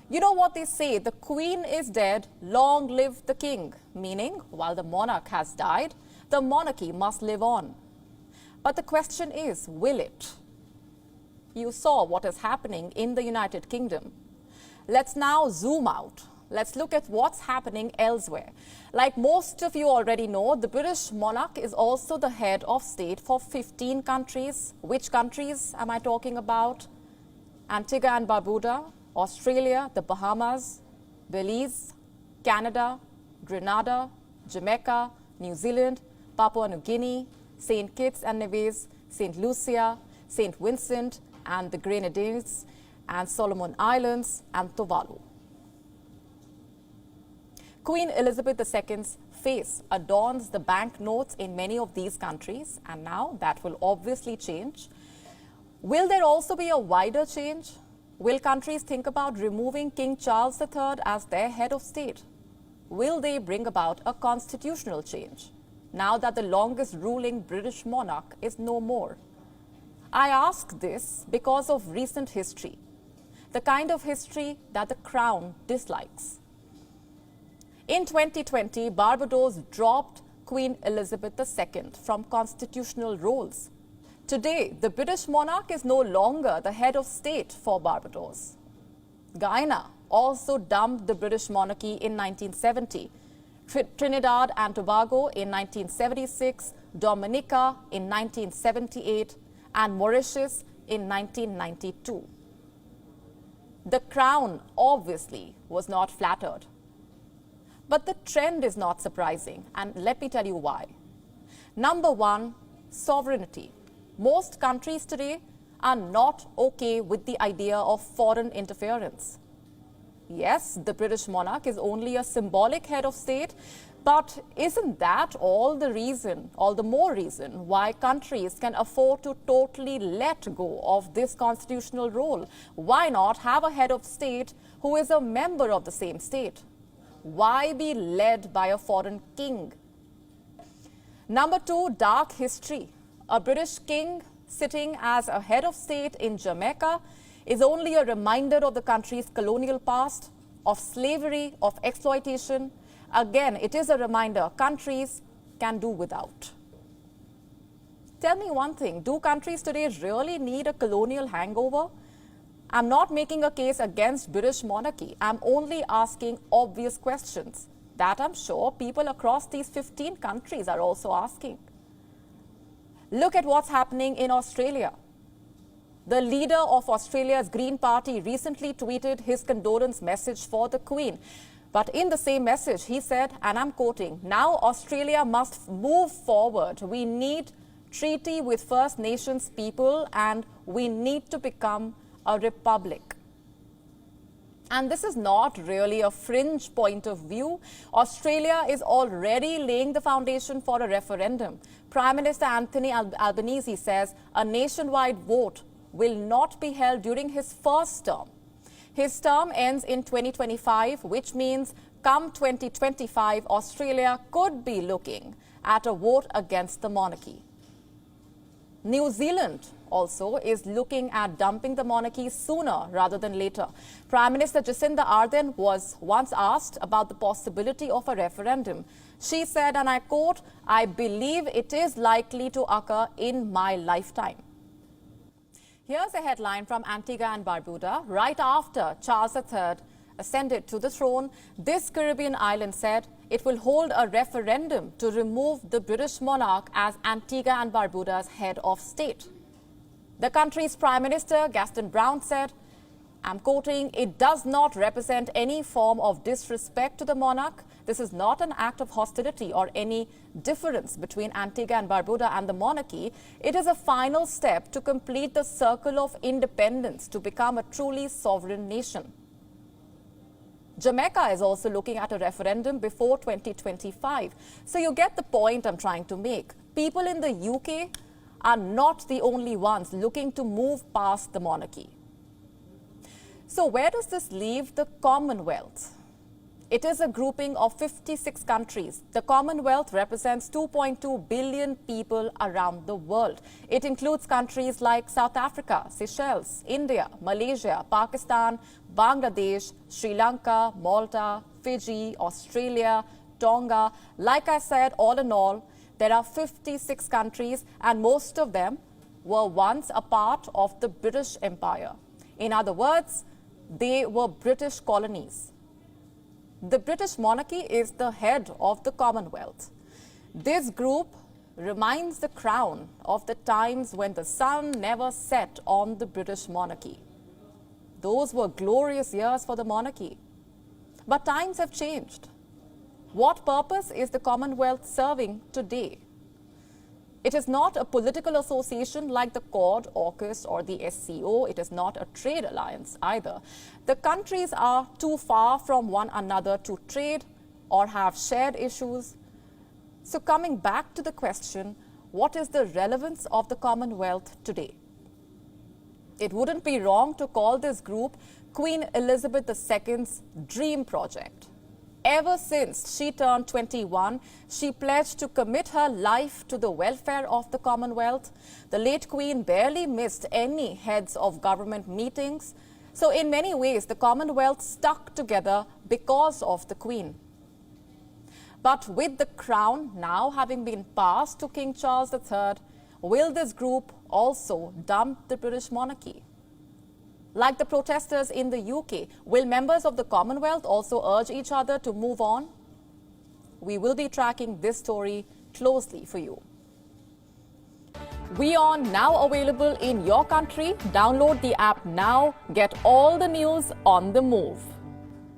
You know what they say, the Queen is dead, long live the King, meaning while the monarch has died, the monarchy must live on. But the question is, will it? You saw what is happening in the United Kingdom. Let's now zoom out. Let's look at what's happening elsewhere. Like most of you already know, the British monarch is also the head of state for 15 countries. Which countries am I talking about? Antigua and Barbuda, Australia, the Bahamas, Belize, Canada, Grenada, Jamaica, New Zealand, Papua New Guinea, St. Kitts and Nevis, St. Lucia, St. Vincent and the Grenadines, and Solomon Islands and Tuvalu. Queen Elizabeth II's face adorns the banknotes in many of these countries, and now that will obviously change. Will there also be a wider change? Will countries think about removing King Charles III as their head of state? Will they bring about a constitutional change, now that the longest ruling British monarch is no more? I ask this because of recent history, the kind of history that the Crown dislikes. In 2020, Barbados dropped Queen Elizabeth II from constitutional roles. Today, the British monarch is no longer the head of state for Barbados. Guyana also dumped the British monarchy in 1970, Trinidad and Tobago in 1976, Dominica in 1978, and Mauritius in 1992. The Crown obviously was not flattered. But the trend is not surprising, and let me tell you why. Number one, sovereignty. Most countries today are not okay with the idea of foreign interference. Yes, the British monarch is only a symbolic head of state, but isn't that all the more reason why countries can afford to totally let go of this constitutional role? Why not have a head of state who is a member of the same state? Why be led by a foreign king? Number two, dark history. A British king sitting as a head of state in Jamaica is only a reminder of the country's colonial past, of slavery, of exploitation. Again, it is a reminder countries can do without. Tell me one thing, do countries today really need a colonial hangover? I'm not making a case against British monarchy. I'm only asking obvious questions that I'm sure people across these 15 countries are also asking. Look at what's happening in Australia. The leader of Australia's Green Party recently tweeted his condolence message for the Queen. But in the same message, he said, and I'm quoting, "Now Australia must move forward. We need treaty with First Nations people and we need to become a republic." And this is not really a fringe point of view. Australia is already laying the foundation for a referendum. Prime Minister Anthony Albanese says a nationwide vote will not be held during his first term. His term ends in 2025, which means come 2025, Australia could be looking at a vote against the monarchy. New Zealand also is looking at dumping the monarchy sooner rather than later. Prime Minister Jacinda Ardern was once asked about the possibility of a referendum. She said, and I quote, "I believe it is likely to occur in my lifetime." Here's a headline from Antigua and Barbuda. Right after Charles III ascended to the throne, this Caribbean island said it will hold a referendum to remove the British monarch as Antigua and Barbuda's head of state. The country's Prime Minister, Gaston Brown, said, I'm quoting, "It does not represent any form of disrespect to the monarch. This is not an act of hostility or any difference between Antigua and Barbuda and the monarchy. It is a final step to complete the circle of independence to become a truly sovereign nation." Jamaica is also looking at a referendum before 2025. So you get the point I'm trying to make. People in the UK are not the only ones looking to move past the monarchy. So where does this leave the Commonwealth? It is a grouping of 56 countries. The Commonwealth represents 2.2 billion people around the world. It includes countries like South Africa, Seychelles, India, Malaysia, Pakistan, Bangladesh, Sri Lanka, Malta, Fiji, Australia, Tonga. Like I said, all in all, there are 56 countries, and most of them were once a part of the British Empire. In other words, they were British colonies. The British monarchy is the head of the Commonwealth. This group reminds the crown of the times when the sun never set on the British monarchy. Those were glorious years for the monarchy. But times have changed. What purpose is the Commonwealth serving today? It is not a political association like the Quad, AUKUS or the SCO. It is not a trade alliance either. The countries are too far from one another to trade or have shared issues. So coming back to the question, what is the relevance of the Commonwealth today? It wouldn't be wrong to call this group Queen Elizabeth II's dream project. Ever since she turned 21, she pledged to commit her life to the welfare of the Commonwealth. The late Queen barely missed any heads of government meetings. So in many ways, the Commonwealth stuck together because of the Queen. But with the crown now having been passed to King Charles III, will this group also dump the British monarchy? Like the protesters in the UK, will members of the Commonwealth also urge each other to move on? We will be tracking this story closely for you. WION now available in your country. Download the app now. Get all the news on the move.